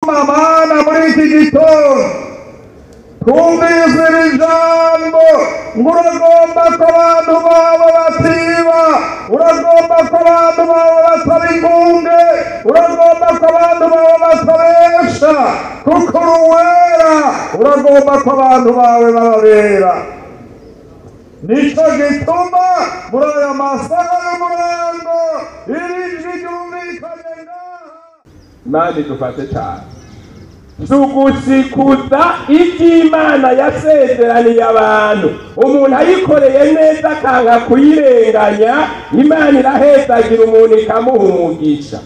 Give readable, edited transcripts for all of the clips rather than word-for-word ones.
gituma mana muri iki gitondo twumvise iri jambo ngo uragomba ko abantu bawe batiba, uragomba ko abantu bawe basaba ingunge, uragomba ko abantu bawe basabesha kuko uri uwera, uragomba ko abantu bawe bababera. Nico gituma muri aya masaha y'umurango iri jwi ryumvikanye ngaha. Imana idufashe cyane tugusikuza iby'Imana yasezeraniye abantu. Umuntu ayikoreye neza akanga kuyirenganya, Imana irahezagira umuntu ikamuha umugisha.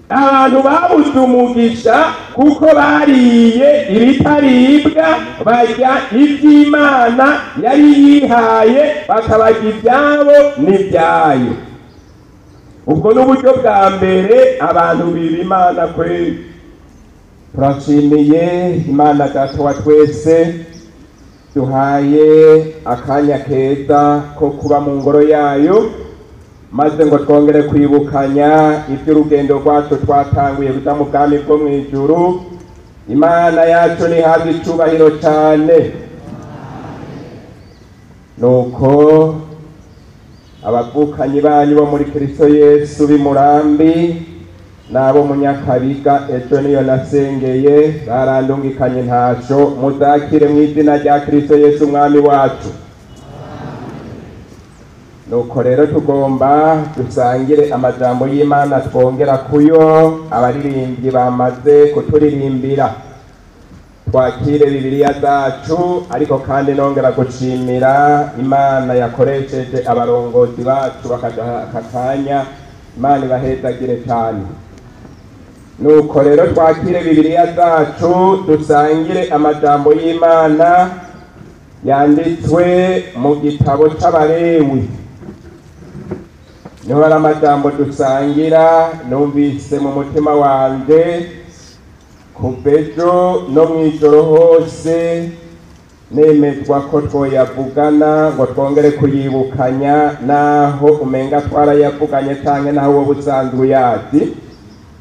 Abantu babuze umugisha kuko bariye ibitaribwa, barya iby'Imana yari yihaye, bakabaga ibyabo n'ibyayo. Ubwo n'uburyo bwa mbere abantu biba Imana kweli. Turashimiye Imana Data wa twese duhaye akanya keza ko kuba mu ngoro yayo, maze ngo twongere kwibukanya iby'urugendo rwacu twatanguye kuja mu bwami bwo mu ijuru. Imana yacu nihabwe icubahiro cyane. Nuko abavukanyi banyu bo muri Kristo Yesu b'imurambi n'abo mu Nyakabiga ejo niyo nasengeye barandungikanye ntasho, muzakire mu izina rya Kristo Yesu umwami wacu. Nuko rero tugomba dusangire amajambo y'Imana twongera kuyo abaririmbyi bamaze kuturirimbira. Twakire Bibiliya zacu, ariko kandi nongera gushimira Imana yakoresheje abarongozi bacu bakaduha akanya. Imana ibahezagire cyane. Nuko rero twakire Bibiliya zacu dusangire amajambo y'Imana yanditswe mu gitabo c'Abalewi. Niho hari amajambo dusangira numvise mu mutima wanje kuva ejo no mw'ijoro hose, nemezwa ko twoyavugana ngo twongere kuyibukanya, naho umenga twarayavuganye canke naho wowe usanzwe uyazi.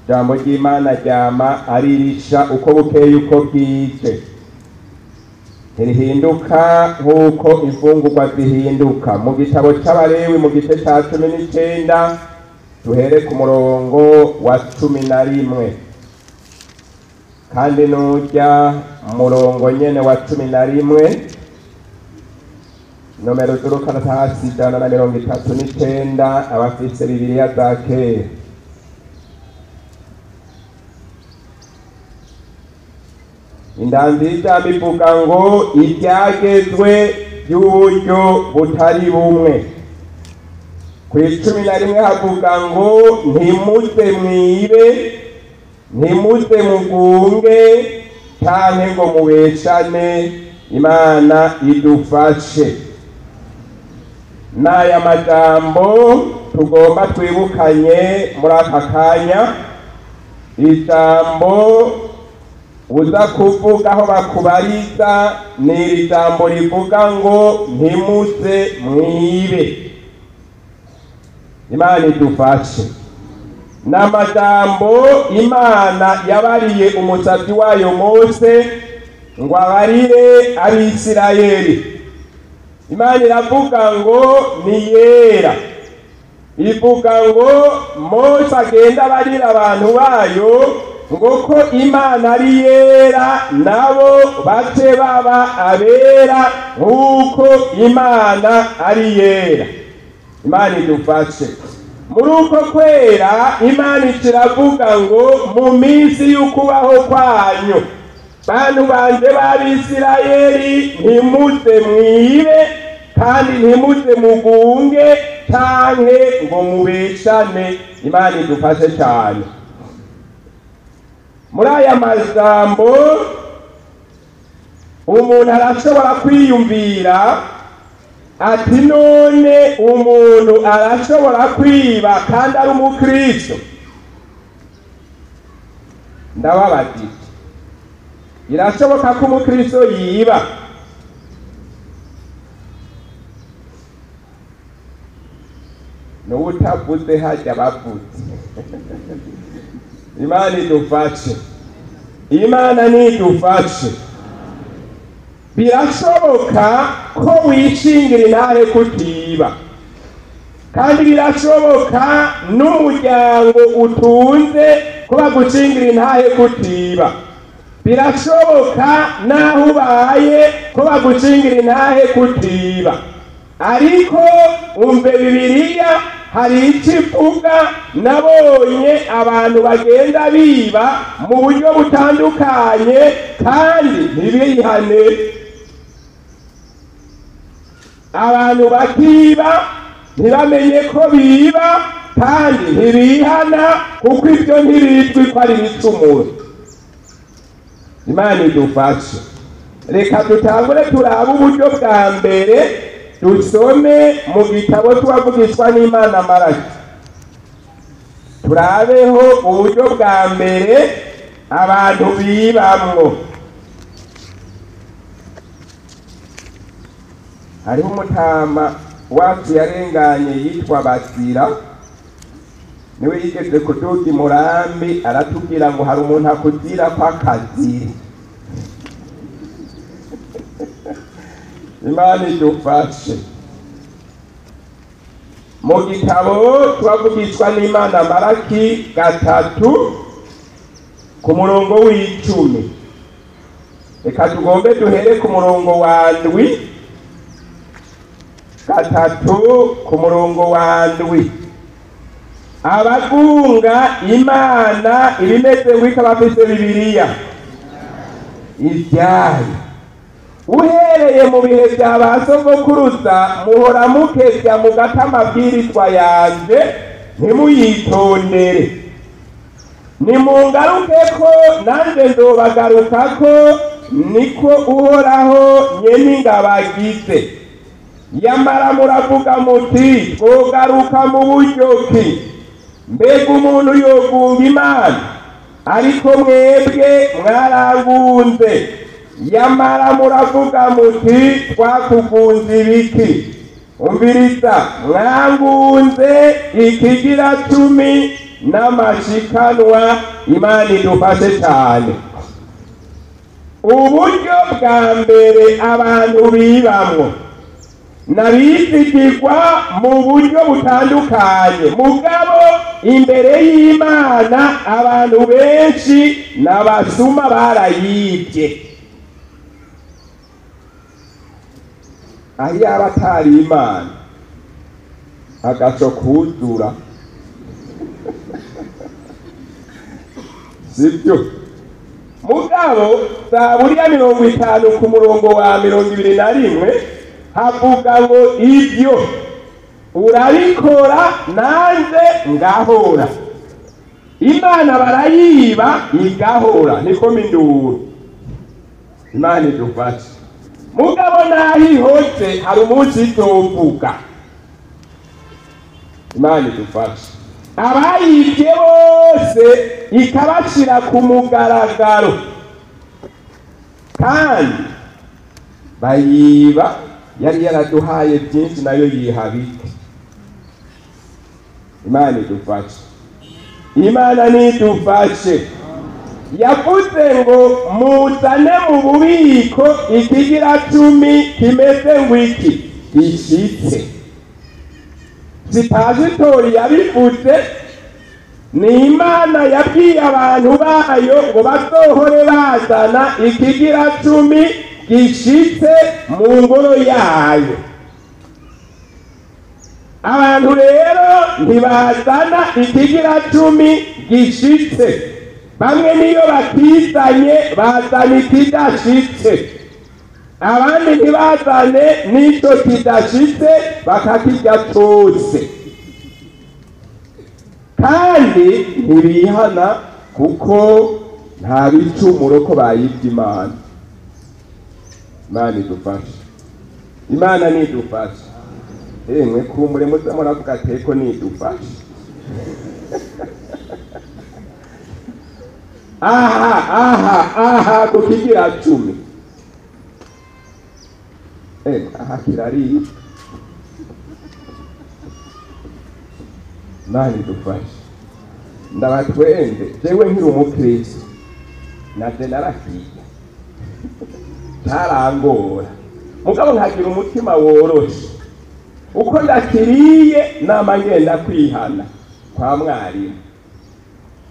Ijambo ry'Imana ryama aririsha uko bukeye uko bwije, ntirihinduka nk'uko imfungurwa zihinduka. Mu gitabo c'Abalewi mu gice ca 19 duhere ku murongo wa 11, kandi nujya murongo nyene wa 11 nomero z'urukana hasi 139 abafise Bibiliya za kera. Indanziza bivuga ngo ibyagezwe by'uburyo butari bumwe. Ku 11 havuga ngo ntimuze mwibe, ntimuze mugunge, canke ngo mubeshane, Imana idufashe. N'aya majambo tugomba twibukanye muri aka kanya. Ijambo uza kuvuga aho bakubariza ni iri jambo rivuga ngo ntimuze mwibe. Imana idufashe. N'amajambo Imana yabariye umusavyi wayo Mose ngo abarire Abisirayeli. Imana iravuga ngo ni yera, ivuga ngo Mose agenda abarira abantu bayo ngo ko Imana ari yera, nabo bace baba abera nk'uko Imana ari yera. Imana idufashe. Muri uko kwera Imana iravuga ngo mu minsi y'ukubaho kwanyu bantu banje b'Abisirayeli, ntimuze mwibe kandi ntimuze mugunge canke ngo mubeshane. Imana idufashe cyane. Muri aya majambo umuntu arashobora kwiyumvira ati none umuntu arashobora kwiba kandi ari umukristo? Ndababati, irashoboka ko umukristo yiba? N'ubutavuze hajya bavuze. Imana idufashe, Imana nidufashe. Birashoboka ko wishingira intahe kutiba, kandi birashoboka n'umuryango utunze ko bagushingira intahe kutiba. Birashoboka naho ubaye ko bagushingira intahe kutiba. Ariko umve Bibiliya hari ikivuga, nabonye abantu bagenda biba mu buryo butandukanye kandi ntibihane. Abantu bakiba ntibamenye ko biba kandi ntibihana, kuko ibyo ntibizwi ko ari ibicumuro. Imana idufashe. Reka dutangure turabe uburyo bwa mbere, dusome mu gitabo tubavugishwa n'Imana Maraki. Turabeho uburyo bwa mbere abantu bibamwo. Hariho umutama wacu yarenganye yitwa Bazira, niwe yigeze kuduga i Murambi aratubwira ngo hari umuntu akuzira ko akaziri. Imana idufashe. Mu gitabo tubavugishwa n'Imana Maraki 3 ku murongo w'10. Reka tugombe duhere ku murongo wa 7. 3 ku murongo wa 7. Abagunga Imana ibimeze ngwika bafise Bibiliya ibyayo. Uhereye mu bihe bya ba sogokuruza muhora mukebya mugata amabwirizwa yanje ntimuyitondere. Nimungaruke ko nanje ndobagarukako, niko Uhoraho nyene ngabagize. Yamara muravuga muti twogaruka mu buryo ki? Mbega umuntu yogunga Imana? Ariko mwebwe mwarangunze. Yamara muravuga muti twakugunze ibiki? Umviriza, mwangunze ikigira 10 n'amashikanwa. Imana idufashe cyane. Uburyo bwa mbere abantu bibamwo nabizigirwa mu buryo butandukanye, mugabo imbere y'Imana abantu benshi n'abasuma barayibye. Aho yaba atari Imana agaco kuzura sibyo. Mugabo Zaburiya 50 ku murongo wa 21 havuga ngo ibyo urabikora nanze ngahora. Imana barayiba igahora, niko minduru. Imana idufashe. Mugabo naho ihotse hari umunsi itovuga. Imana idufashe. Abayibye bose ikabashira ku mugaragaro, kandi bayiba yari yaraduhaye byinshi nayo yihabike. Imana idufashe. Imana nidufashe. Yavuze ngo muzane mu bubiko ikigira 10 kimeze ngwiki gishitse. Sipazitori yabivuze, ni Imana yabwiye abantu bayo ngo bazohore bazana ikigira 10 gishitse mu ngoro yayo. Abantu rero ntibazana ikigira 10 gishitse. Bamwe niyo bakizanye bazana ikidashitse, abandi ntibazane n'icyo kidashitse bakakirya cyose. Kandi ntibihana kuko nta bicumuro ko bayibye Imana. Imana idufashe. Imana nidufashe. Emwe kumure muza muravuga teko nidufashe. aha kukigira 10. Aha kirari. Imana idufashe. ndabatwende jewe nkiri umukristo naje narahiye tarangora mugabo nkagira umutima woroshe uko ndakiriye nama ngenda kwihana kwa mwarimu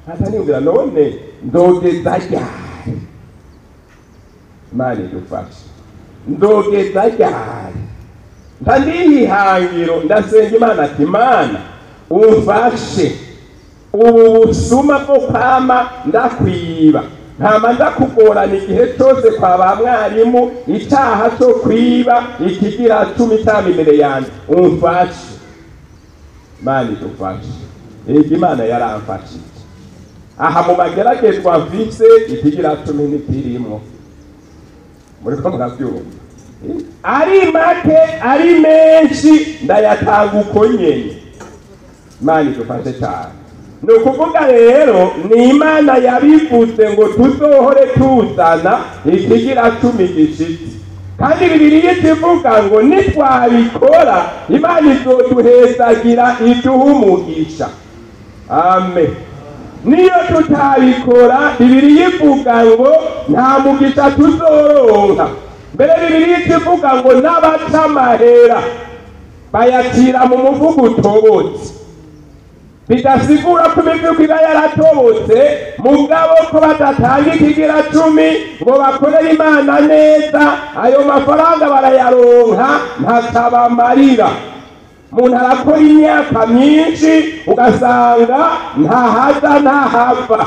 hata niyumvira none ndogeza ryari Imana idufashe ndogeza ryari ndandihihangiro ndasenga Imana ati Imana umfashe ubu busuma bwo kwama ndakwiba ntama ndakugorana igihe cyose kwa ba mwarimu icyaha cyo kwiba ikigira 10 cyami imbere yanjye umfashe Imana idufashe Imana yaramfashije aha mu mageragezwa mfise ikigira 10 ntikirimo muri ko murabyumva ari make ari menshi ndayatanga uko nyene Imana idufashe cyane ni ukuvuga rero ni Imana yabivuze ngo tuzohore tuzana ikigira 10 gishitse kandi Bibiliya ivuga ngo nitwabikora Imana izoduhezagira iduha umugisha amen niyo tutabikora Bibiliya ivuga ngo nta mugisha tuzoronka mbere Bibiliya ivuga ngo n'abaca amahera bayatira mu mufuko utobotse bidasigura ko imifuko iba yaratobotse mugabo ko badatanga ikigira 10 ngo bakorere Imana neza ayo mafaranga barayaronka ntakabamarira umuntu arakora imyaka myinshi ugasanga ntahaza ntahava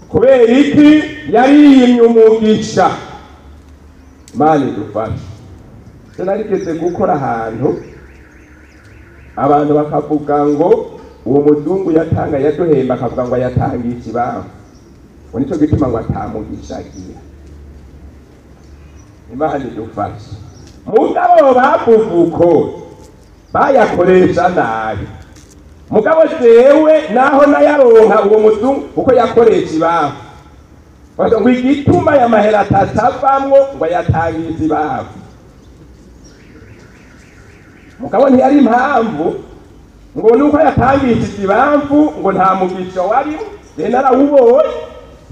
kubera iki yariyimye umugisha Imana idufashe narigeze gukora ahantu abantu bakavuga ngo uwo muzungu yatanga yaduhemba akavuga ngo yatanga ikibaho ngo nico gituma ngo atamugishagira Imana idufashe mugabo bavuga bayakoresha nabi mugabo jewe naho nayaronka uwo muzungu uko yakoresha ibaho ngo igituma ya mahera tatavamwo ngo yatangiza ibaho mugabo ntiyari impamvu ngo nuko yatangishije ibamvu ngo nta mugisha warimo rero arawubonye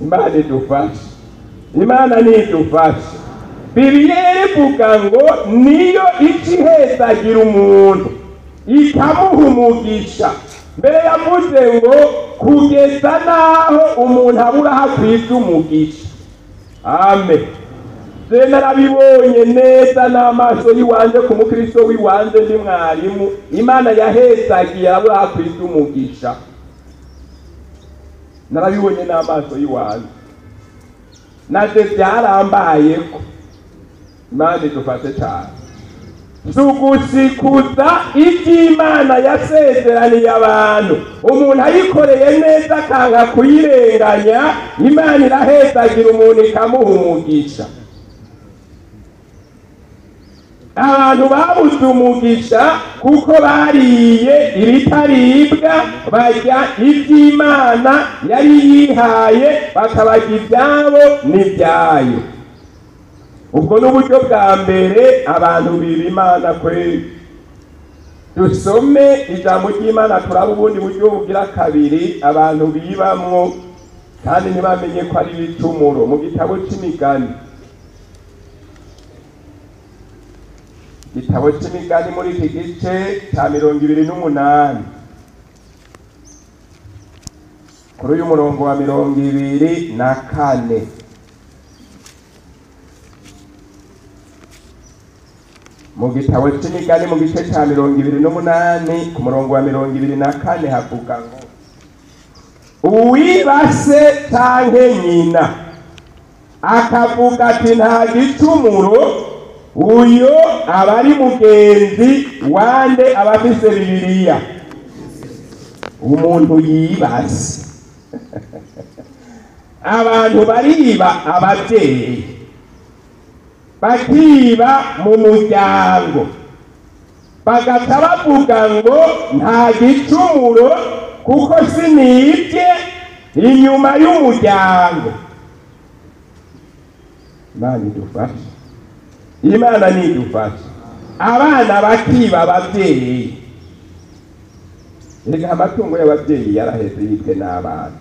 Imana idufashe Imana nidufashe Bibiliya ivuga ngo niyo ikihezagira umuntu ikamuha umugisha mbere yavuze ngo kugeza naho umuntu abura hakwiza umugisha amen narabibonye neza n'amaso yiwanje ku mukristo wiwanje ndi mwarimu Imana yahezagiye abura hakwiza umugisha narabibonye n'amaso yiwanje naje byarambayeko Imana idufashe cyane zugusikuza iby'Imana yasezeraniye abantu umuntu ayikoreye neza akanga kuyirenganya Imana irahezagira umuntu ikamuha umugisha abantu babuze umugisha kuko bariye ibitaribwa barya iby'Imana yari yihaye bakabagira ibyabo n'ibyayo ubwo n'uburyo bwa mbere abantu biba Imana kweli dusome ijambo ry'Imana turaba ubundi buryo bugira kabiri abantu bibamwo kandi ntibamenye ko ari ibicumuro mu gitabo cy'imigani igitabo cy'imigani muri iki gice cya 28 kuri uyu murongo wa 24 mu gitabo cy'imigani mu gice cya 28 ku murongo wa 24 havuga ngo uwibase canke nyina akavuga ati nta gicumuro uyo abari mugenzi wande abafise Bibiliya umuntu yibase abantu bariba abavyeyi bakiba mu muryango bagaca bavuga ngo nta gicumuro kuko sinibye inyuma y'umuryango Imana idufashe Imana nidufashe abana bakiba abavyeyi reka amatungo y'ababyeyi yaraheze yibwe n'abana.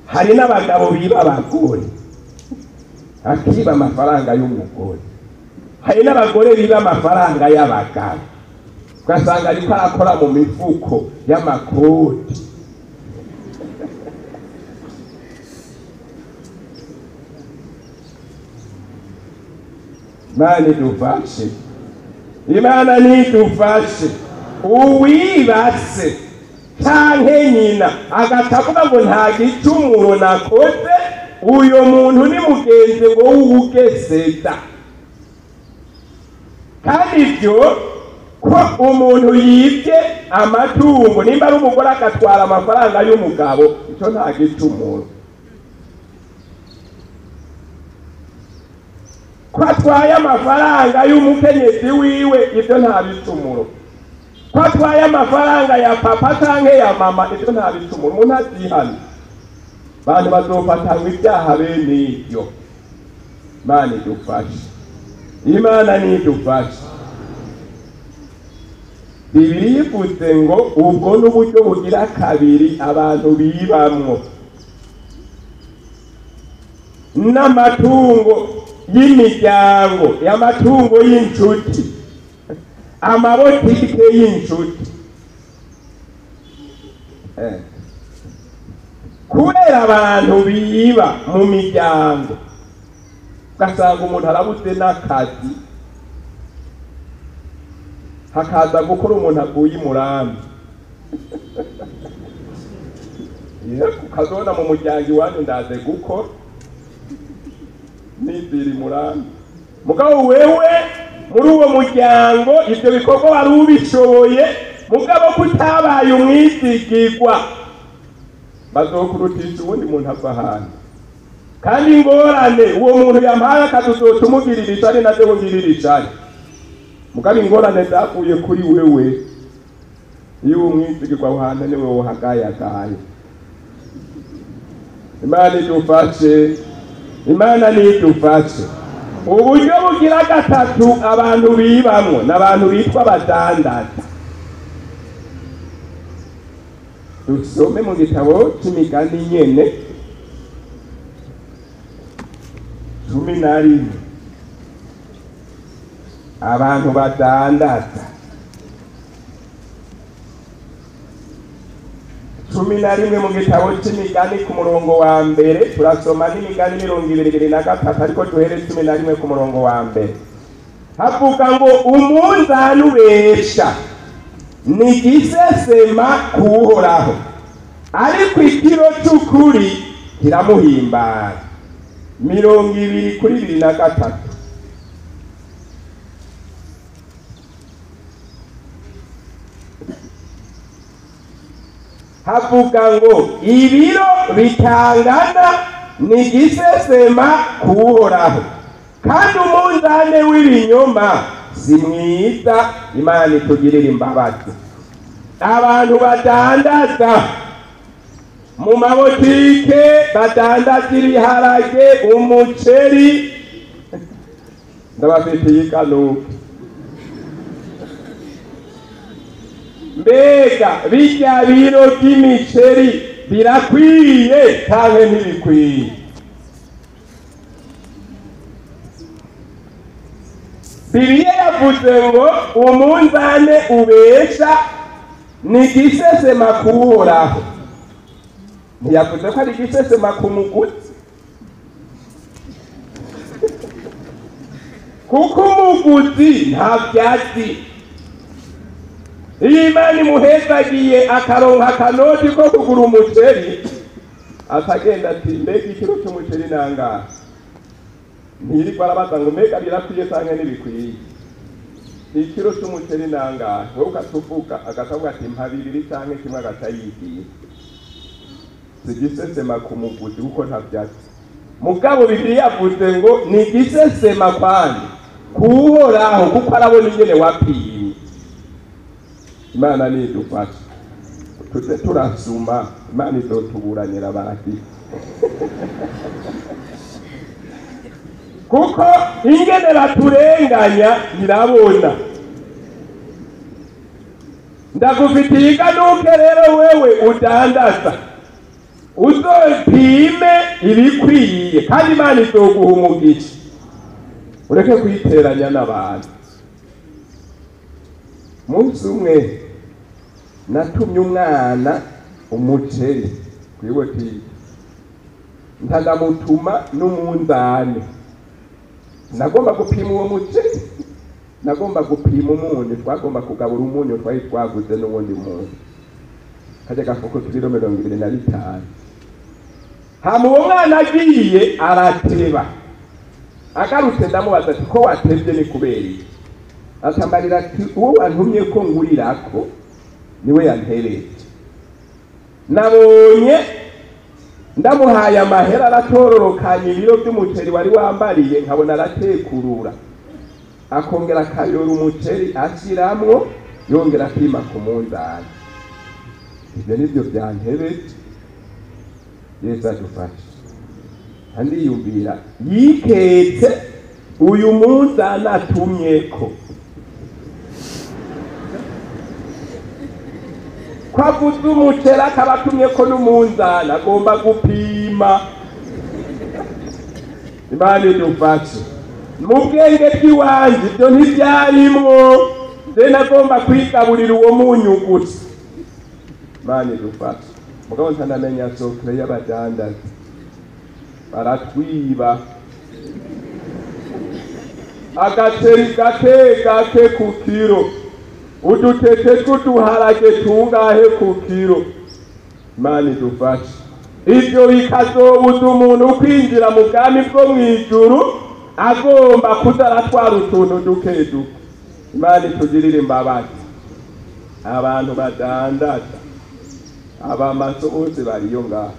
Hari n'abagabo biba abagore akiba amafaranga y'umugore, hari n'abagore biba amafaranga y'abagabo ugasanga ariko arakora mu mifuko y'amakoti. Imana idufashe, Imana nidufashe. Uwibase canke nyina agatavuga ngo nta gicumuro nakoze, uyo muntu ni mugenzi ngo w'ubugeseda. Kandi ibyo ko umuntu yibye amatungo, nimba ari umugore agatwara amafaranga y'umugabo, icyo nta gicumuro. Ko atwaye amafaranga y'umukenyezi wiwe, ibyo nta bicumuro. Ko atwaye amafaranga ya papa canke ya mama, ibyo nta bicumuro. Umuntu atihana, bantu bazofatanywa ibyaha bene ibyo. Imana idufashe, Imana nidufashe. Bibiliya ivuze ngo ubwo n'uburyo bugira kabiri abantu bibamwo n'amatungo y'imiryango, y'amatungo y'incuti, amabotike y'incuti. Kubera abantu biba mu miryango, ugasanga umuntu arabuze n'akazi, hakaza gukora umuntu aguye Murambi. Ukazona mu muryango iwanyu ndaze gukora niziri Murambi, mugabo wewe muri uwo muryango ibyo bikorwa wari ubishoboye, mugabo kutabaye umwizigirwa, bazokurutisha ubundi muntu ava ahantu. Kandi ingorane uwo muntu yampaye akazi uzotumugira ishari naze ngirira ishari, mugabo ingorane zakuye kuri wewe. Iyo umwizigirwa ahantu niwe wohagayagaye. Imana idufashe, Imana nidufashe. Uburyo bugira gatatu abantu bibamwo n'abantu bitwa abadandaza. Dusome mu gitabo cy'imigani nyene 11. Abantu badandaza 11 mu gitabo cy'imigani ku murongo wa mbere. Turasoma n'imigani 23 ariko duhere 11 ku murongo wa mbere. Havuga ngo umunzani ubesha ni gisesema kuhoraho, ariko ikiro cy'ukuri kiramuhimbara. 22:23. Havuga ngo ibiro bitangana ni gisesema kuhoraho, kandi umunzane w'ibinyoma si mwiza. Imana itugirira imbabazi. Abantu badandaza mu mabotike, badandaza ibiharage, umuceri, ndabafitiye ikanuka. Mbega bijya biro by'imiceri birakwiye kandi ntibikwiye? Bibiliya yavuze ngo umunzane ubesha ni gisesema kuhoraho, ntiyavuze ko ari gisesema ku muguzi. Kuko umuguzi nta byatsi. Iyo Imana imuhezagiye akaronka akanoti ko kugura umuceri, akagenda ati mbega ikiro cy'umuceri nangahe? Ntiyirirwa arabaza ngo mbega birakwiye cyangwa ntibikwiye. Ikiro cy'umuceri nangahe? Wowe ukatuvuga agasavuga ati mpa 2 cyangwa kimwe agatayigiye. Sigisesema ku muguzi kuko nta byatsi. Mugabo Bibiliya yavuze ngo ni gisesema kwandi kuhoraho, kuko arabona ingene wapimye. Imana nidufashe. Tuze turasuma, Imana izotuburanira baraki. Kuko ingene baturenganya irabona. ndagufitiye iganuke rero wewe udandaza uzopime ibikwiye kandi Imana izoguha umugisha ureke kwiteranya n'abantu. Munsi umwe natumye umwana umuceri kwibotike ntagamutuma n'umunzani, nagomba gupima uwo muceri, nagomba gupima umunyu, twagomba kugabura umunyu twari twaguze n'ubundi muntu kaje gafuko kilo 25. Hama uwo mwana agiye arateba, agarutse ndamubaza ati ko watebye ni kubera iki? Atambarira ati uwo wantumye ko ngurirako niwe yantereje. Nabonye ndamuhaye amahera aratororokanya ibiro by'umuceri wari wambariye, nkabona aratekurura akongera akayora umuceri ashiramwo yongera apima ku munzani. Ibyo nibyo byantereje. Yesu adufashe. Kandi yumvira yiketse uyu munzani atumyeko kwavuze umuceri akaba atumyeko n'umunzani agomba gupima. Imana idufashe. Mu bwenge bw'iwanjye ibyo ntibyarimwo, je nagomba kwigaburira uwo munyu gusa. Imana idufashe. Mugabo ntanamenya sokre y'abadandaza baratwiba agaceri gake ku kiro, udutete tw'uduharage tungahe ku kiro. Imana idufashe. Ibyo bikazobuza umuntu kwinjira mu bwami bwo mw'ijuru agomba kuzaratwara utuntu duke duke. Imana itugirire imbabazi. Abantu badandaza abamaso bose bariyo ngaho.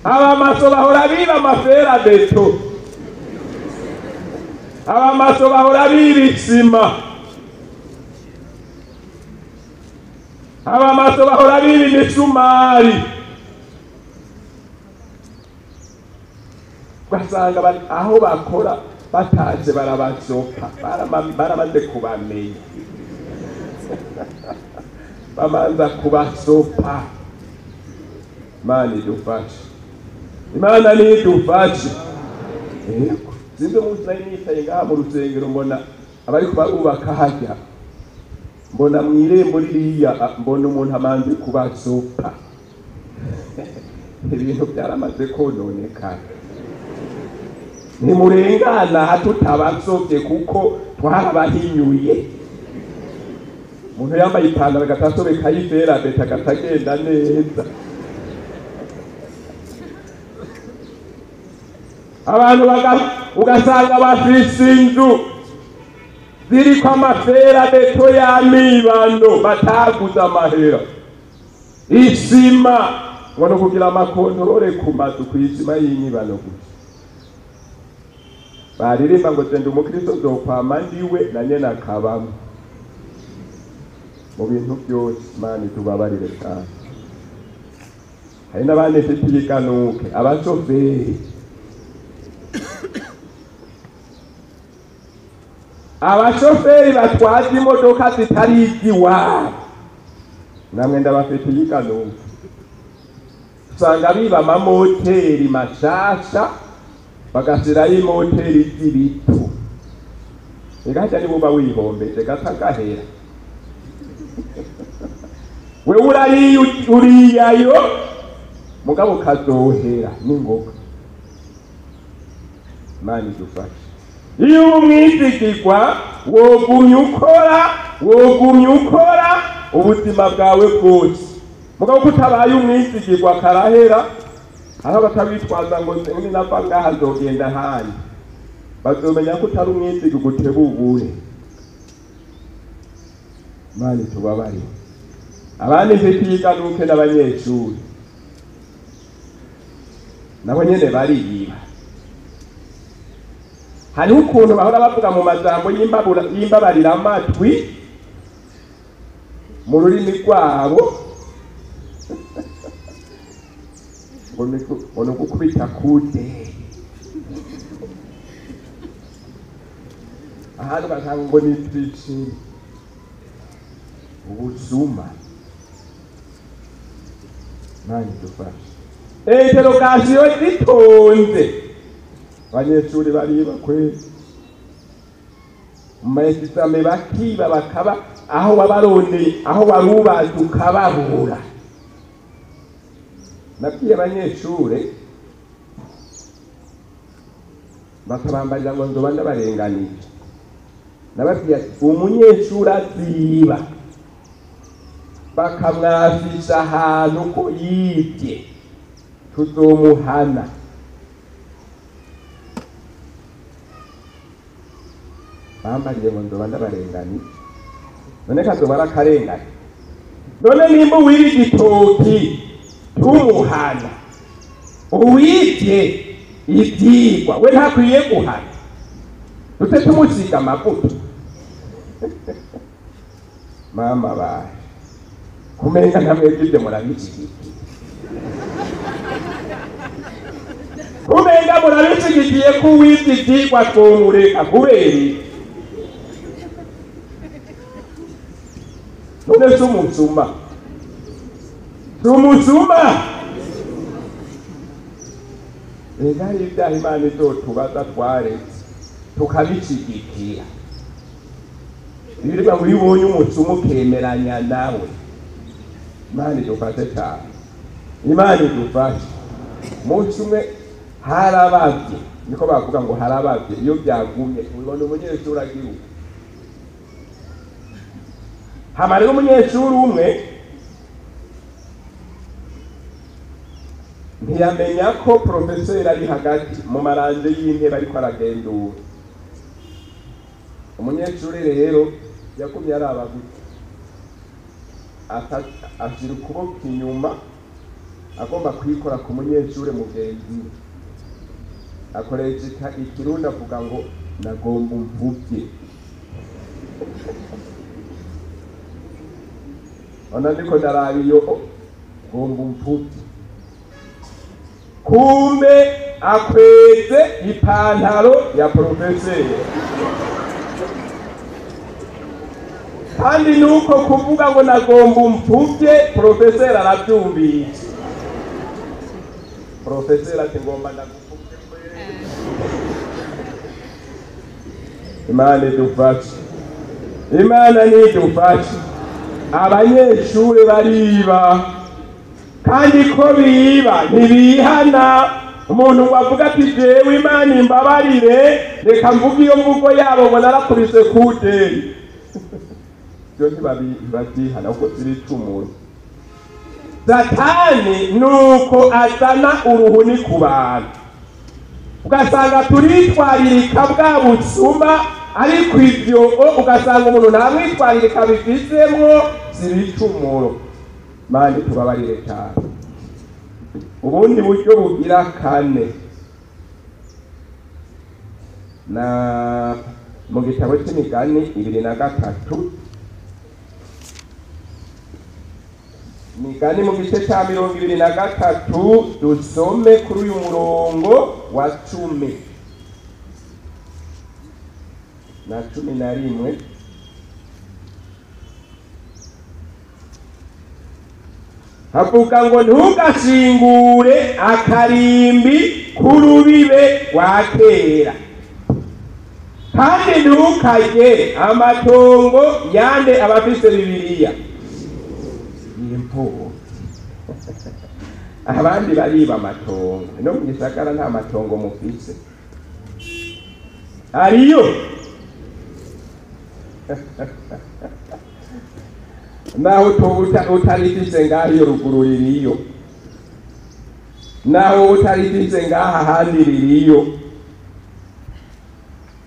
Abamaso bahora biba amafera beto, abamaso bahora biba isima, abamaso bahora biba imisumari. Basanga aho bakora bataje barabazoka, baramaze kubamenya. Bamanza kubasopa. Imana idufashe. Imana nidufashe. Sinzi umunsi nari nicaye ngaha mu rusengero mbona abariko barubaka hajya, mbona mw'irembo ririya mbona umuntu amanze kubasopa. Ibintu byaramaze kononekana. Nimurengana tutabasovye kuko twarabahinyuye. Umuntu yambaye ipantaro agatasobeka y'ifera beta agatagenda neza. Abantu ugasanga bafise inzu ziriko amafera beto y'amibano bataguze amahera. Isima ngo no kugira amakontorore ku mazu kw'isima y'imibano gusa. Baririmba ngo tende umukristo zokwama ndiwe na nyene akabamo. Mu bintu byose Imana itubabarire cyane. Hari n'abandi mfitiye iganuke abashoferi. Abashoferi batwaza imodoka zitari iziwabo namwe ndabafitiye iganuke. Usanga biba amamoteri mashasha bagashyiraho imoteri z'ibito. Igahita nibuba wihombeje gatagahera. Wewe uriyayo mugabo kazohera n'ingoga. Imana idufashe. Iyo umwizigirwa wogumya ukora ubuzima bwawe bwose. Mugabo kutabaye umwizigirwa karahera, aho batabitwaza ngo ni nava ngaha zogenda handi. Bazomenya ko utari umwizigirwa utebubure. Imana itubabarire. Abandi mfitiye iganuke n'abanyeshuri nabo nyene bariyiba. Hari ukuntu bahora bavuga mu majambo y'imbabarira amatwi mu rurimi rwabo ngo gukubita kude. Ahantu basanga ngo ni twicini. ubusuma nani dufashe interogasiyo zitonze abanyeshuri bariba kwezi mu maexame bakiba bakaba aho wabarondeye aho warubaje ukababura. Nabwiye abanyeshuri bakabambarira ngo nzoba ndabarenganije, nababwiye ati umunyeshuri aziba bakamwafisha ahantu ko yibye tuzomuhana. Bambariye ngo nzoba ndabarenganije, none kazoba ari akarengane. None nimba uwira igitoki tumuhana, uwibye ibyigwa we ntakwiye guhana, dute tumusiga amavuta. Mama baje kumenga namwe ibyo murabishyigikiye, kumenga murabishyigikiye ko uwibye ibyigwa twomureka kubera none sumusuma Egari ibyaha Imana izotubaza twaretse tukabishyigikiye. Ibireba ngo iyo ubonye umusuma ukemeranya nawe, Imana idufashe cyane, Imana idufashe. Umunsi umwe harabavye, niko bavuga ngo harabavye, iyo byagumye ubona umunyeshuri agiruka. Hama rero umunyeshuri umwe ntiyamenya ko profeseri ari hagati mu maranje y'intebe ariko aragendura. Umunyeshuri rero yakumye araba gute, ashira ukuboko inyuma agomba kwikora ku munyeshuri mugenzi we, akoresha ikirundi avuga ngo nagomba umvubye. Ona ndiko ndaraba iyo ngomba umvubye, kumbe akweze ipantaro ya profeseri. Kandi nuko kuvuga ngo nagomba umvubye, profeseri arabyumvise. Profeseri ati ngomba ndagupfubye kwere. Imana idufashe, Imana nidufashe. Abanyeshuri bariba, kandi ko biba ntibihana. Umuntu ngo avuga ati jewe Imana imbabarire, reka mvuga iyo mvugo yabo ngo narakubise kuderi. Byo ntibabihana kuko ziri icumuro. Satani nuko azana uruhuni ku bantu, ugasanga turitwaririka bwa busuma, ariko ibyo ugasanga umuntu ntamwitwaririka bifizemwo ziri icumuro. Mani tubabarire cyane. Ubundi buryo bugira kane na mu gitabo cy'imigani 23, Migani mu gice cya 23 dusome kuri uyu murongo wa 10 na 11. Havuga ngo ntugashingure akarimbi k'urubibe rwa kera, kandi ntukarye amatongo yande abafise Bibiliya. Abandi bariba amatongo, no mu gisagara nta matongo mufise ariyo. Naho utarifise ngaho iyo ruguru ririyo, naho utarifise ngaha handi ririyo.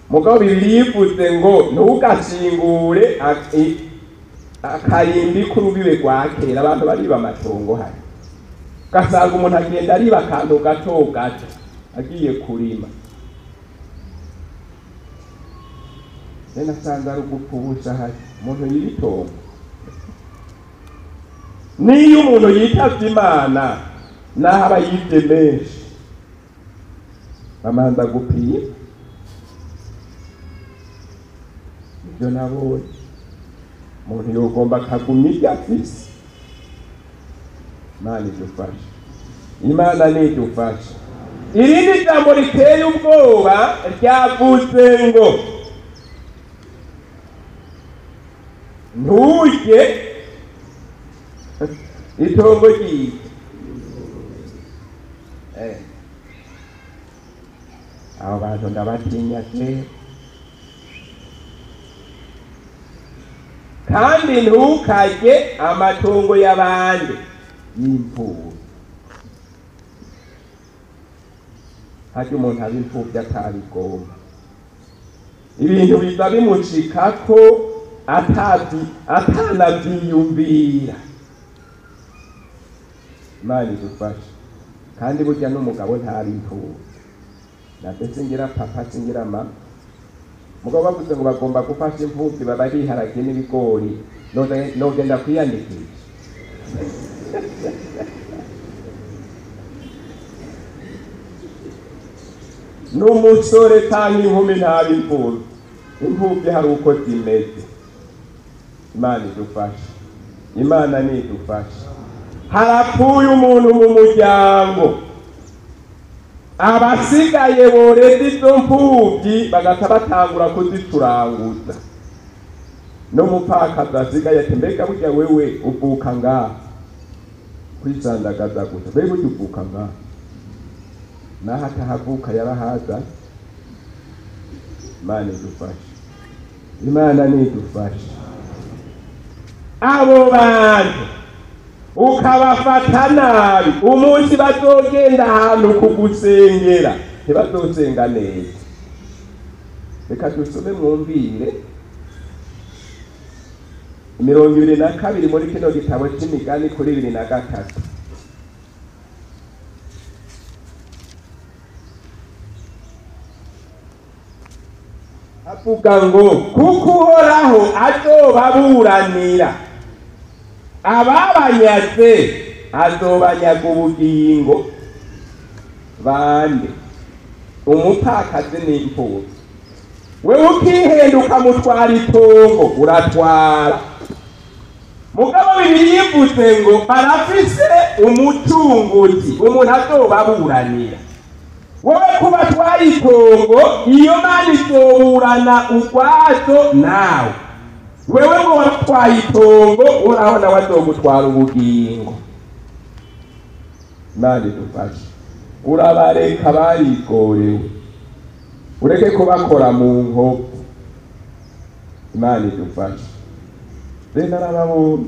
Mugabo Bibiliya ivuze ngo ntugashingure akarimbi k'urubibe rwa kera. Abantu bariba amatongo hari, ugasanga umuntu agenda ariba akantu gato gato agiye kurima. Nena asanga ari ugupfubusha hari umuntu y'itongo. Niyo umuntu yitavye Imana naho aba yivye menshi, bamanza gupima. Ibyo nabonye umuntu yogomba akagumya ibyo afise. Imana idufashe, Imana nidufashe. Irindi jambo riteye ubwoba ryavuze ngo nturye itongo ryiwe. Abo bantu ndabatinya kera. Kandi ntukarye amatongo y'abandi y'imfubyi. Harya umuntu aba imfubyi atabigomba, ibintu biza bimushikako atanavyiyumvira. Imana idufashe. Kandi burya n'umugabo ntari imfubyi, nabyo singira papa singira mama. Mugabo bavuze ngo bagomba gufasha imfubyi baba biharage n'ibigori, nogenda kwiyandikisha. N'umusore canke inkumi ntari imfubyi. Imfubyi hari uko zimeze. Imana idufashe, Imana nidufashe. Harapfuye umuntu mu muryango, abasigaye boreza izo mfubyi bagaca batangura kuzicuranguza. N'umupfakazi asigaye ati mbega burya wewe uvuka ngaha kwisandagaza gusa, mbega burya uvuka ngaha, naho atahavuka yarahaza. Imana idufashe, Imana nidufashe. Abo bantu ukabafata nabi, umunsi bazogenda ahantu kugusengera ntibazosenga neza. Reka dusome mwumvire 22 muri kino gitabo c'Imigani kuri 23. Avuga ngo kuko Uhoraho azobaburanira, ababanyaze azobanyaga ubugingo. Bande umupfakazi n'imfubyi, wewe ukihenduka mutwara itongo uratwara. Mugabo Bibiliya ivuze ngo barafise umucunguzi, umuntu azobaburanira. Wowe kuba twari itongo, iyo Mana izoburana ukwazo nawe. Wewe ngo watwaye itongo, Uhoraho nawe azogutwara ubugingo. Imana idufashe. Urabareka barigorewe, ureke kubakora mu nkovu. Imana idufashe. Bene arababona,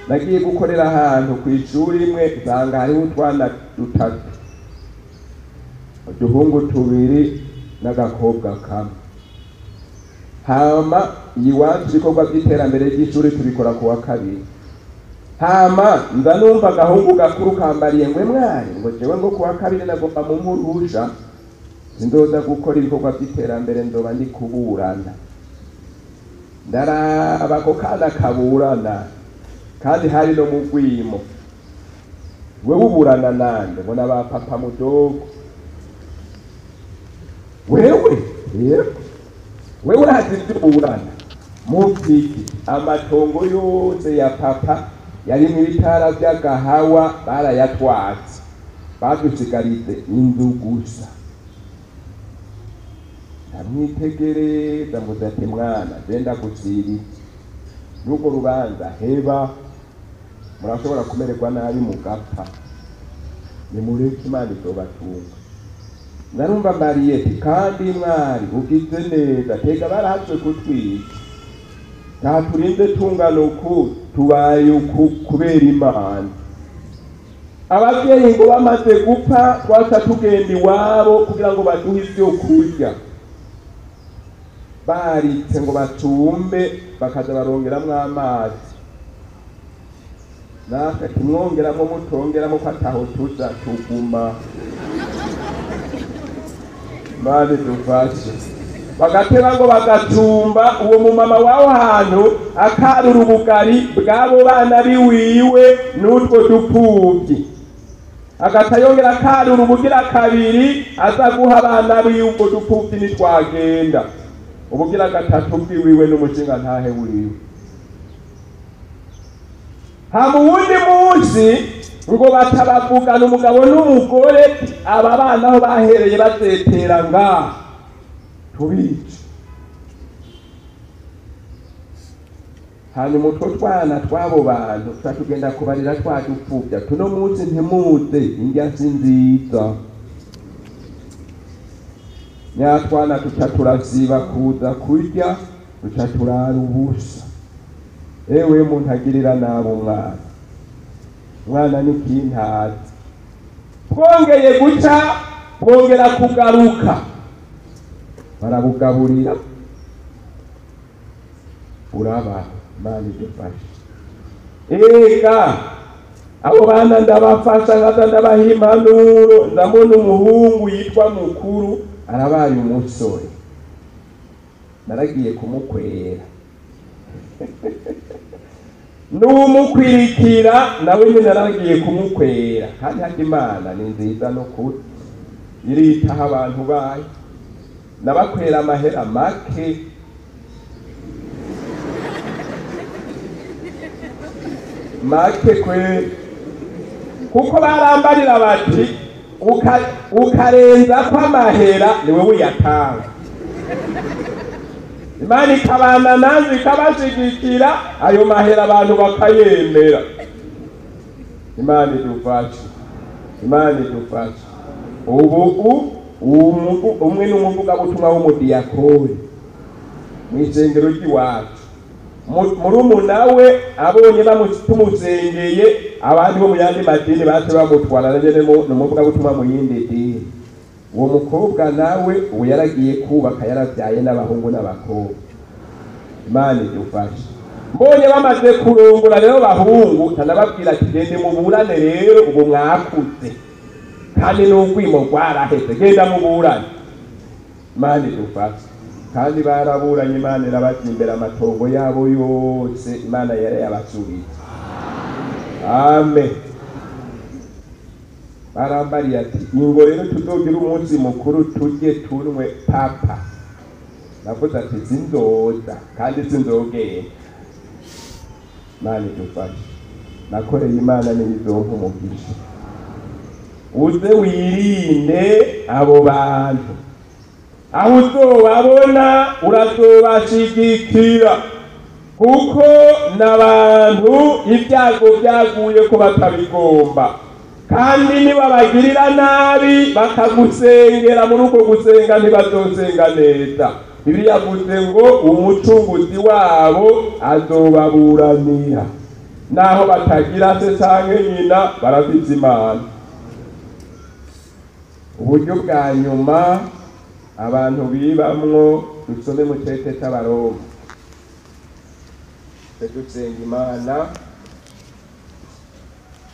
nagiye gukorera ahantu ku ishuri imwe, nsanga hariho utwana 3, uduhungu 2 n'agakobwa kamwe. Hama iwacu ibikorwa by'iterambere ry'ishuri tubikora ku wa kabiri. Hama nza numva agahungu gakuru kambariye ngo mwari ngo jewe ngo ku wa kabiri nagomba mu mpurusha sindoza gukora ibikorwa by'iterambere, ndoba ndi kuburana. Ndaraba ko kana kaburana, kandi hari no mu gwimo. Wewe uburana nande? Ngo naba papa mudogo. Wewe urazi uburana mufiki. Amatongo yose ya papa yari mu bitara by'agahawa barayatwatse, badusigarize inzu gusa. Ndamwitegereza mvuze ati mwana genda gusiri n'urwo rubanza heba, murashobora kumererwa nabi mugapfa, nimureke Imana izobatunga. Narumva Mariye ati kandi mwari ugize neza, tega barahatse kutwica, nta turinde tungano ku tubaye kubera Imana. Ababyeyi ngo bamaze gupfa twaca tugenda iwabo kugira ngo baduhe ivyo kurya. Baritse ngo batumbe, bakaza barongeramwo amazi. Natwe tumwongeramo mutongeramo ko ataho tuza tuguma. Imana idufashe. Bagateba ngo bagatumba, uwo mumama waho hantu akarura ubugari bw'abo bana biwiwe n'utwo dupfubyi. Agatayongera akarura ubugira kabiri aza guha abana biwe ubwo dupfubyi nitwagenda. Ubugira gatatu bwiwiwe n'umushinga ntahe wiwe. hama uwundi munsi ngo batabavugana umugabo n'umugore, aba bana aho bahereye bazetera ngaha tubice. hanyuma utwo twana tw'abo bantu tugenda kubarira twadupfubya, tuno munsi ntimuze indya si nziza. nyatwana tuca turasiba kuza kurya, tuca turara ubusa. ewe muntu agirira nabi umwana n'ikintazi. twongeye guca bongera kugaruka, barabugaburira uraba. Imana idufashe. ega abo bana ndabafasha, nkaza ndabaha impanuro. ndabona umuhungu yitwa Mukuru arabaye umusore, naragiye kumukwera n'umukwirikira nawe nyine naragiye kumukwera. kandi hati Imana ni nziza no kuri iritaho abantu bayo. nabakwera amahera make, make kwe, kuko barambarira bati ukarenza kw'amahera niwe uyatanga. Imana ikabana nanze ikabashigikira, ayo mahera abantu bakayemera. Imana idufashe, Imana idufashe. ubu umwe n'umuvugabutumwa w'umudiyakoni mw'isengero ry'iwacu. murumuna we abonye bamusengeye, abandi bo mu yandi madini bace bamutwara n'umuvugabutumwa mu yindi dini. uwo mukobwa nawe ubu yaragiye kubaka, yaravyaye n'abahungu n'abakobwa. Imana idufashe. mbonye bamaze kurongora rero bahungu, tanababwira ati gende muburane rero, ubu mwakuze kandi n'urwimo rwaraheze, genda muburane. Imana idufashe. kandi baraburanye, Imana irabaza imbere amatongo yabo yose, Imana yarayabasubiza. Amen. barambariye ati ingo rero tuzogira umunsi mukuru turye tunwe papa. navuze ati sinzoza kandi sinzogenda. Imana idufashe. nakoreye Imana n'ibizonka umugisha. uze wirinde abo bantu, aho uzobabona urazobashigikira, kuko n'abantu ibyago byaguye ko batabigomba. kandi nibabagirira nabi bakagusengera, muri uko gusenga ntibazosenga neza. Bibiliya yavuze ngo umucunguzi wabo azobaburanira, naho batagira se canke nyina barafise Imana. uburyo bwa nyuma abantu bibamwo, dusome mu cete c'Abaroma. dusenga Imana.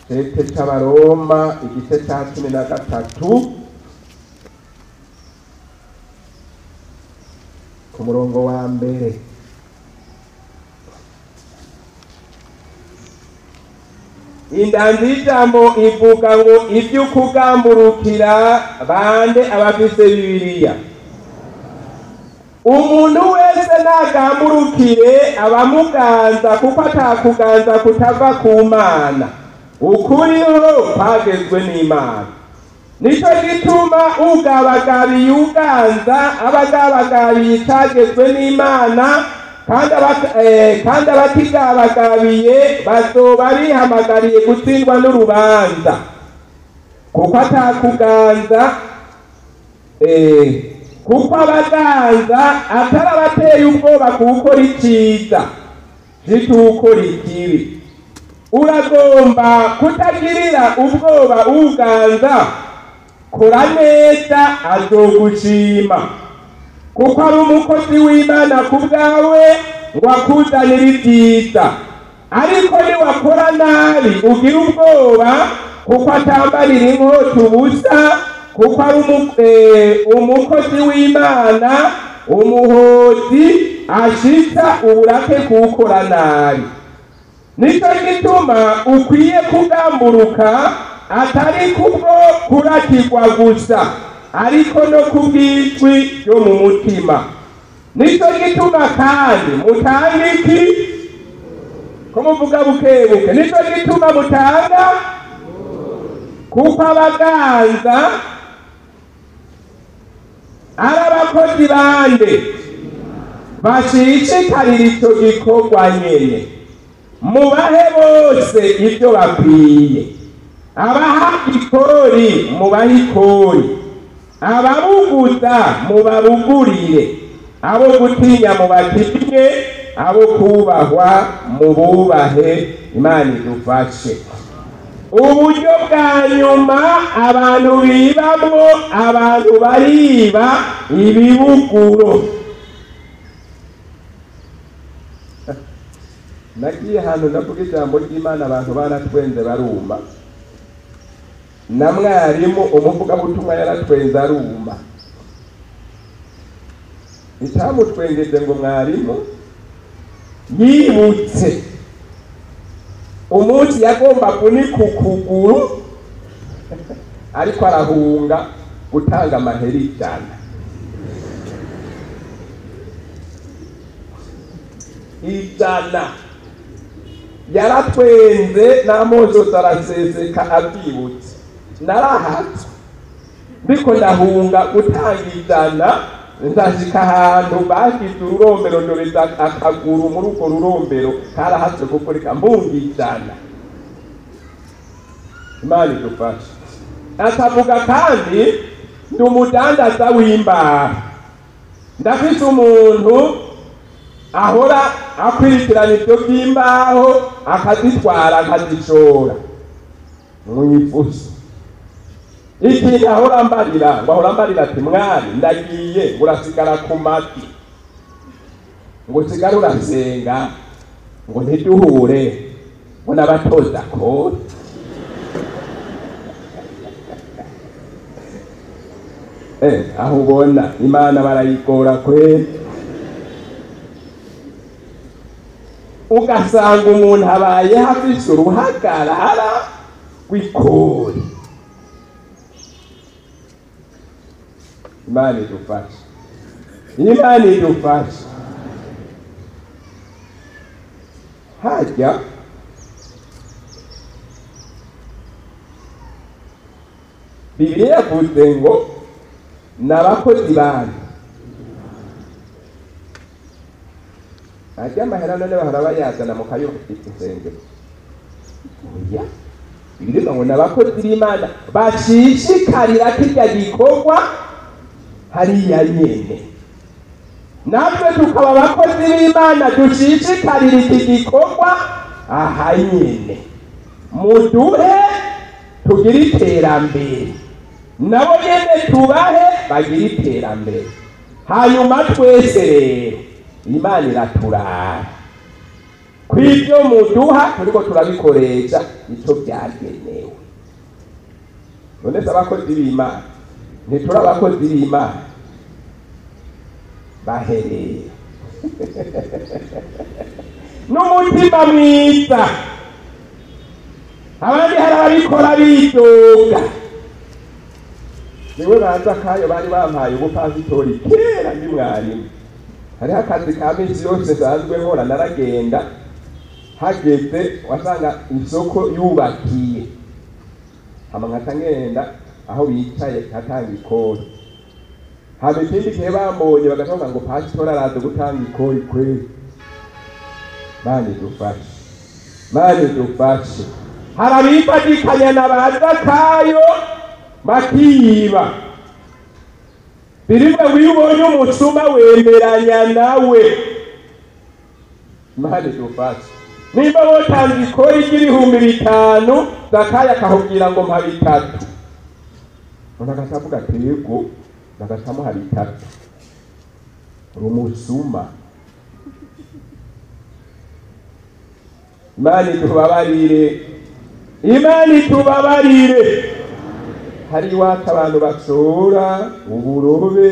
cete c'Abaroma igice ca 13 ku murongo wa mbere. indanzi y'ijambo ivuga ngo ivy'ukugamburukira bande abafise Bibiliya. umuntu wese nagamburukire abamuganza, kuko atakuganza kutava ku Mana. ukuriho kwagezwe n'Imana. nico gituma ugabagabiye uganza abagabagabiye itagezwe n'Imana, kandi abatigabagabiye bazoba bihamagariye gutsindwa n'urubanza. kuko atakuganza kuko abaganza atarabateye ubwoba kuwukora iciza, zituwukora ikibi. uragomba kutagirira ubwoba uganza, kora neza azogushima, kuko ari umukozi w'Imana ku bwawe ngo akuzanire ibyiza. ariko niwakora nabi ugira ubwoba, kuko atambarira inkota ubusa, kuko ari umukozi w'Imana, umuhozi ashitsa uburake kuwukora nabi. nico gituma ukwiye kugamburuka, atari kubwo kurakirwa gusa, ariko no kubw'ijwi ryo mu mutima. nico gituma kandi mutanga iki? ko muvuga bukebuke nico gituma mutanga kuko abaganza ari abakozi bande bashishikarira ico gikorwa nyene mubahe bose ibyo bakwiye abaha ikori mubahe ikori ababuguza mubabugurire abo gutinya mubatinye abo kubahwa mububahe Imana idufashe uburyo bwa nyuma abantu bibamwo abantu bariba ibibuguro nagiye ahantu ndavuga ijambo ry'Imana abantu baratwenze baruma na mwarimu umuvugabutumwa yaratwenze aruma icyamutwengeje ngo mwarimu yibutse umunsi yagomba kunika ukuguru ariko arahunga gutanga amahera ijana yaratwenze n'amozo araseseka abyibutse narahatse ndiko ndahunga gutanga ijana nzashika ahantu bagize ururombero ndoreza akaguru muri urwo rurombero karahatse gukoreka mbunga ijana Imana idufashe akavuga kandi ndi umudandaza w'imbaho ndafise umuntu ahora akwirikirana ibyo by'imbaho akazitwara akazishora mwifuza iki ahora mbarira ngo ahora mbarira ati mwari ndagiye urasigara ku mati ngo sigara urasenga ngo ntiduhure ngo nabatoza ko aho ubona Imana barayigora kweli ugasanga umuntu abaye hafise uruhagarara rw'ikori Imana idufashe Imana idufashe hajya Bibiliya yavuze ngo n'abakozi bandi ajya amahera none bahora bayazana mu kayo insengero oya Bibiliya ngo n'abakozi b'Imana bashishikarira kirya gikorwa hariya nyene natwe tukaba abakozi b'Imana dushishikarira iki gikorwa aha nyene muduhe tugire iterambere nabo nyene tubahe bagire iterambere hanyuma twese rero Imana iraturara kw'ibyo muduha turiko turabikoresha ico byagenewe none se abakozi b'Imana ntituri abakozi b'Imana bahereye n'umutima mwiza abandi hari ababikora bidoga niwe banza kayo bari bampaye ubupasitori kera ndi mwarimu hariho akazi ka minsi yose nsanzwe nkora naragenda hageze wasanga isoko yubakiye hama nkaca ngenda aho bicaye nkatanga ikori hama ikindi gihe bambonye bagatonga ngo pasitori araza gutanga ikori kweli Imana idufashe Imana idufashe hari abifadikanya na bazakayo bakiyiba birimwe wibonye umusuma wemeranya nawe Imana idufashe nimba botanze ikori ry'ibihumbi 5 Zakayo akahubwira ngo mpa 3 umuntu agasavuga ati yego nagasamu hari 3 umusuma Imana itubabarire Imana itubabarire hari iwacu abantu basora uburobe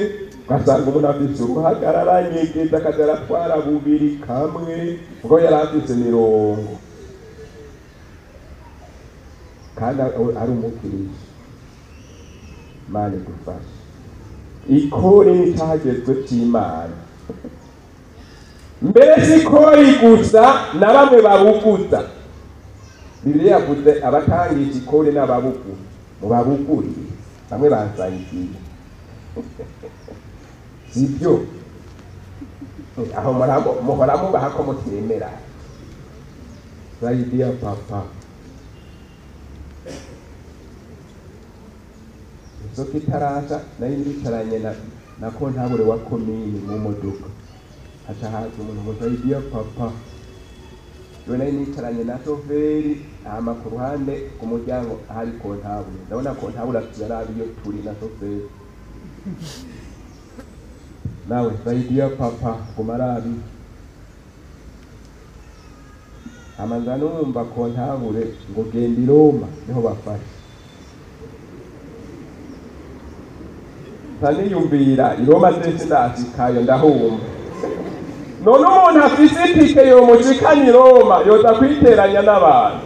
ugasanga umuntu afise uruhagarara nyegeza akaja aratwara bubiri kamwe ubwo yari afise 70 kandi ari umukiriya Imana idufashe ikore n'icagezwe c'Imana mbere sikori gusa na bamwe babuguza. Bibiliya yavuze abatangisha ikori n'ababugura, mu babuguriye bamwe bansangiye sibyo. Aho muhora mubaha ko mutemera. Zaidi ya papa inzoka itaraza nayo ndicaranye na kontabure wa komini mu modoka, haca haza umuntu ngo zaidi ya papa, yo nayo nicaranye na shoferi, hama ku ruhande ku muryango hari kontabure, ndabona kontabure yarabi iyo turi na shoferi. Nawe zaidi ya papa kumarabi amanza numva kontabure ngo genda i Roma niho bafashe. Ntaniyumvira i Roma ndetse ndashikayo ndahumva. None umuntu afise itike yo mushikana i Roma yoza kwiteranya n'abantu.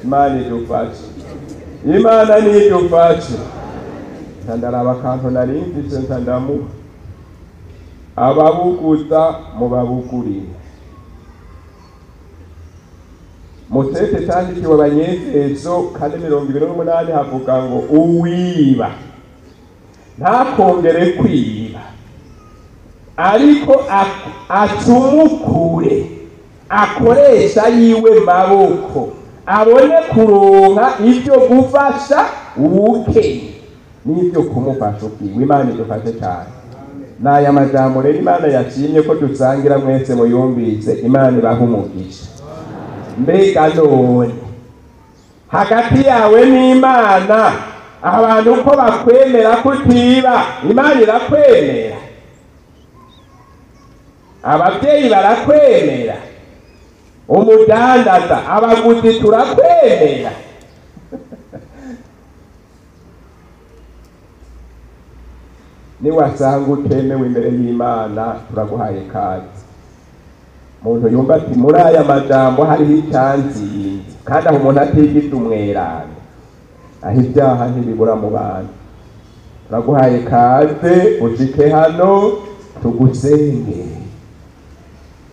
Imana idufashe, Imana nidufashe. Ndaraba akantu nari mfise ntandamuha ababuguza mu babugurire. Mutete cyandikiwe Abanyefeso 4:28 havuga ngo uwiba ntakongere kwiba, ariko acumukure akoresha yiwe maboko abone kuronka ibyo gufasha uwukeye n'ibyo kumufasha ubwiwe. Imana idufashe cyane. Naya majambo rero Imana yashimye ko dusangira mwese muyumvise. Imana ibaha umugisha. Mbega none hagati yawe n'Imana abantu ko bakwemera kutiba, Imana irakwemera, ababyeyi barakwemera, umudandaza, abaguzi turakwemera. Niwasanga utemewe imbere y'Imana turaguhaye kazi. Muntu yumva ati muri aya majambo hariho icyanzinze, kandi aho umuntu atigita umwerano, aho ibyaha ntibibura mu bantu. Turaguhaye kaze ushike hano tugusenge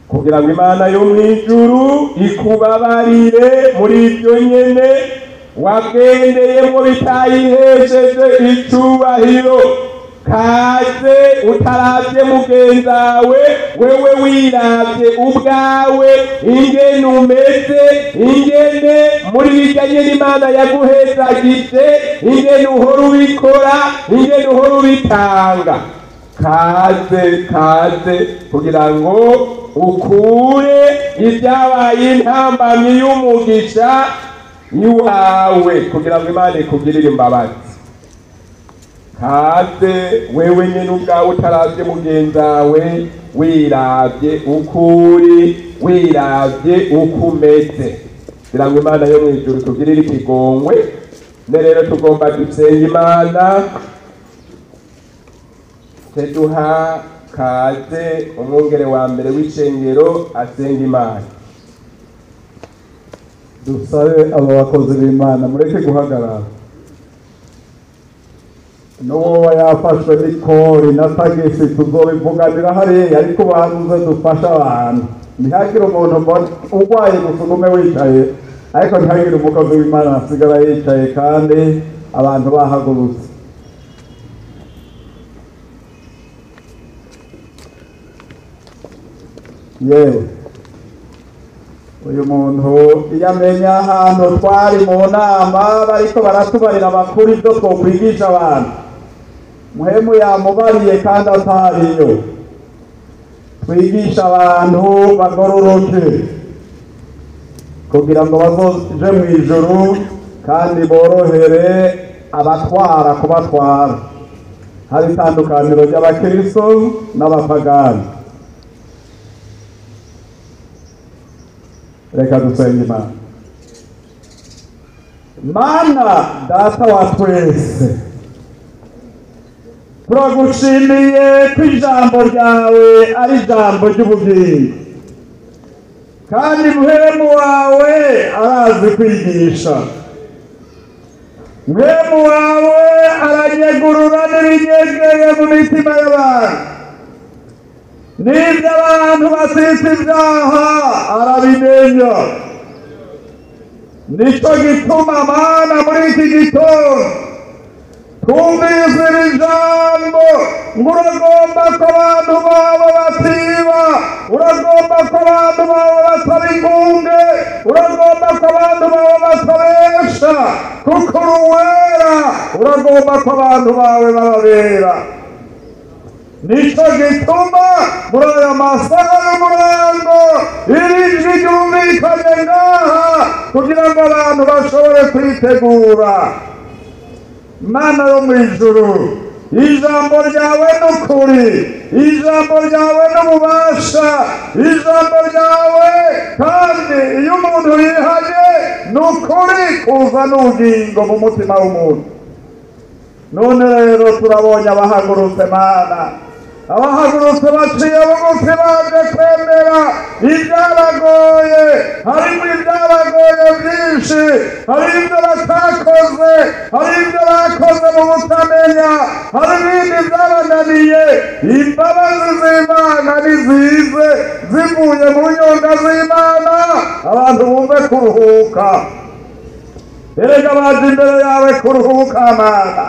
kugira ngo Imana yo mwijuru ikubabarire muri ibyo nyene wagendeyemo bitayihesheje icubahiro. Kaze utaravye mugenzawe, wewe wiravye ubwawe ingene umeze, ingene muri bijanye n'Imana yaguhezagije, ingene uhora ubikora, ingene uhora ubitanga. Kaze kugira ngo ukure ibyabaye intambamyi y'umugisha iwawe, kugira ngo Imana ikugirire imbabazi. Kaze wewe nyene ubwawe utaravye mugenzawe, wiravye ukuri, wiravye ukumeze, kugira ngo Imana yo mwijuru tugirire ikigongwe. Rero tugomba dusenga Imana. Teduha kaze umwungere wa mbere w'icengero asenga Imana. Dusabe abo bakozi b'Imana mureke guhagarara. N'uwo yafashwe n'ikori na tagisi tuzobivuganira hariya, ariko bahanuze dufasha abantu. Ntihagire umuntu mbona urwaye gusa ugume wicaye, ariko ntihagire umukozi w'Imana asigara yicaye kandi abantu bahagurutse. Yewe uyu muntu iyo amenya ahantu twari mu nama bariko baratubarira amakuru ibyo twokwigisha abantu, muhemu yamubariye kandi atariyo. Twigisha abantu bagororoke kugira ngo bazoje mu ijuru kandi borohere abatwara kubatwara. Hari itandukaniro ry'abakristo n'abapagani. Reka dusenge Imana. Mana data wa twese, turagushimiye ko ijambo ryawe ari ijambo ry'ubugingo, kandi muhemu wawe arazi kwigisha. mwemu wawe aranyegurura n'ibinyegeye mu mitima y'abantu, n'ibyo abantu basita ibyaha arabimenya. Nicyo gituma Mana muri iki gitondo twumvise iri jambo ngo uragomba ko abantu bawe batiba, uragomba ko abantu bawe bataba ingunge, uragomba ko abantu bawe batabesha, kuko uri uwera, uragomba ko abantu bawe bababera. Nicyo gituma muri aya masaha y'umurango iri jwi ryumvikanye ngaha kugira ngo abantu bashobore kwitegura. Mana yo mu ijuru, ijambo ryawe n'ukuri, ijambo ryawe n'ububasha, ijambo ryawe kandi iyo umuntu yihaye n'ukuri kuza n'ubugingo mu mutima w'umuntu. None rero turabonye abahagurutse Mana, abahagurutse baciye bugufi baje kwemera ibyaragoye, harimo ibyabagoye byinshi, hari ibyo batakoze, hari ibyo bakoze mu butamenya, hari ibindi byabananiye. Imbabazi z'Imana nizize zivuye mu nyonga z'Imana, abantu bumve kuruhuka. Erega baje imbere yawe kuruhuka Mana.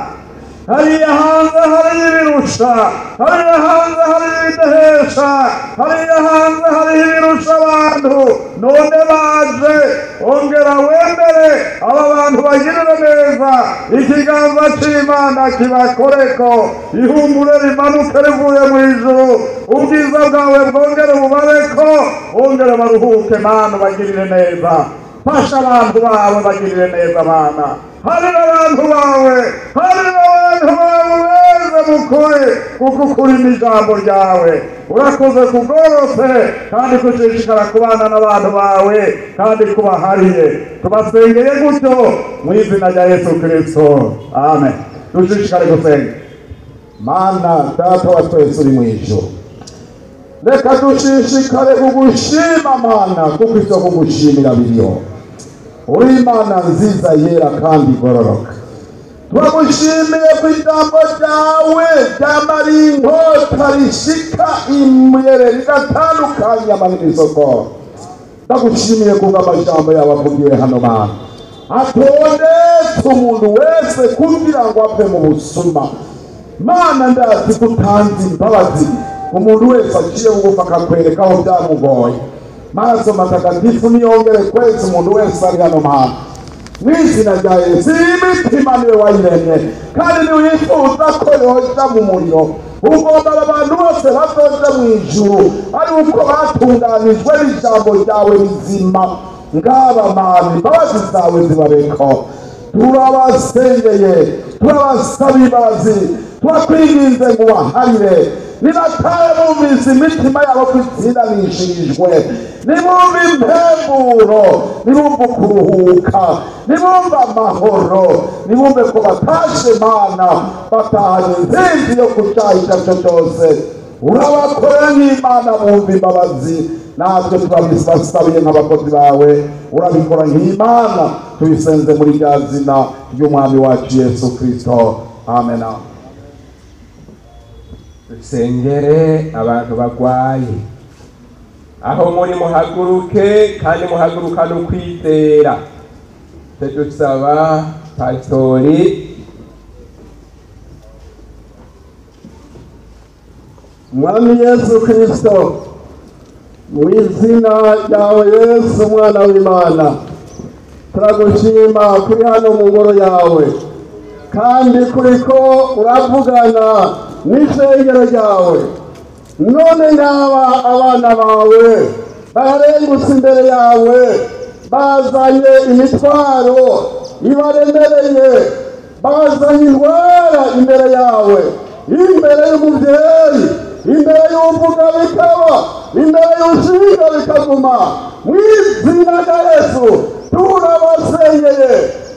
Hariya hanze hari ibirusha, hariya hanze hari ibidahesha, hariya hanze hari ibirusha abantu. None baje, ongera wemere aba bantu bagirire neza, ikiganza c'Imana kibakoreko, ihumure rimanuke rivuye mu ijuru, ubwiza bwawe bwongere bubareko, ongere baruhuke Mana bagirire neza. Fasha abantu bawe bagirire neza Mana. Hari n'abantu bawe, hari n'abantu bawe beza mukuri, kuko ukuri n'ijambo ryawe. Urakoze kugorose kandi kushishikara kubana n'abantu bawe kandi kubahariye. Tubasengeye gutyo mu izina rya Yesu Kristo, amen. Dushishikare gusenga. Mana data wa twese uri mu ijuru, reka dushishikare kugushima Mana, kuko ivyo kugushimira biriho. Uri Imana nziza yera kandi igororoka. Turagushimiye ku ijambo ryawe ryamara inkota rishika imbere rigatandukanya aman'isoko. Ndagushimiye kubwo amajambo yawe avugiwe hano Mana, atondetse umuntu wese kugira ngo ave mu busuma. Mana ndazi kutanze imbabazi umuntu wese aciye bugufi akakwereka aho byamugoye. Maraso matakatifu niyongere kwezi umuntu wese ari hano Mana, mw'izina rya Yesu. Imitima niwe wayiremye kandi niwe yifuza ko yoja mu muriro. Ugomba abantu bose bazoja mu ijuru ari uko batunganijwe n'ijambo ryawe rizima. Ngaba Mana, imbabazi zawe zibareko. Turabasengeye, turabasaba imbabazi, turakwinginze ngo ubaharire. Nibataye bumvise imitima yabo kwitsindanishirijwe, nibumva impemburo, nibumva kuruhuka, nibumva amahoro, nibumve ko batashe Mana batahanye intsinzi yo kucaha icyo ari cyo cyose. Urabakorera nk'Imana, bumva imbabazi, natwe turabisabiye nk'abakozi bawe. Urabikora nk'Imana, tubisenze muri rya zina ry'umwami wacu Yesu Kristo, amen. Dusengere abantu bagwaye, aho muri muhaguruke kandi muhaguruka no kwizera. Dusaba Pastori Mwami Yesu Kristo, mu izina ryawe Yesu mwana w'Imana, turagushima kuri hano mu ngoro yawe kandi kuriko uravugana n'ishengero ryawe. None ngaba abana bawe barengutse imbere yawe, bazanye imitwaro ibaremereye, bazanye indwara imbere yawe, imbere y'umubyeyi, imbere y'uvuga bikaba, imbere y'ushinga bikaguma. Mw'izina rya Yesu turabasengeye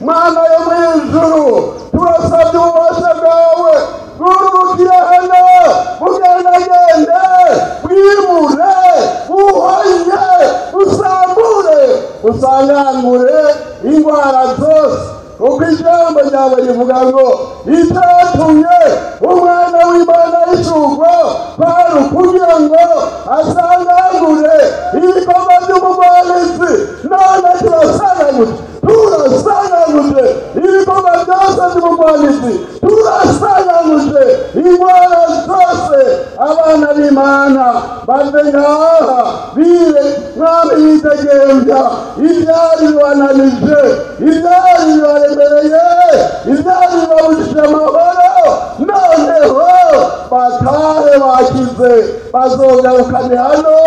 Mana yo mu ijuru, turasabye ububasha bwawe bwururukire hano, bugendagende, bwimure, buhanye, busambure, busangangure indwara zose. uko ijambo ryawe rivuga ngo itatumye umwana w'Imana yishurwa kwari ukugira ngo asangangure ibikorwa by'umugwaneza. None turasanganguje ibikorwa byose by'umugwaneza, turasanganguje indwara zose. Abana b'Imana bave ngaha bibe mwami bitegembya ibyari bibananije, ibyari bibaremereye, ibyari bibabujije amahoro. Noneho batahe bakize, bazogarukane hano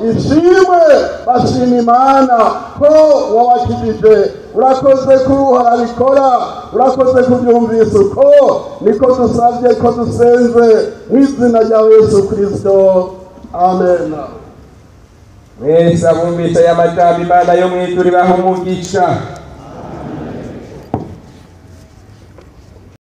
ishimwe, bashima Imana ko wabakijije. Urakoze kuruha arabikora, urakoze kubyumvisa. Uko niko dusabye ko dusenze mu izina rya Yesu Kristo, amen. Mwese abumvise aya majambo Imana yo mw'ijuru ibahe umugisha.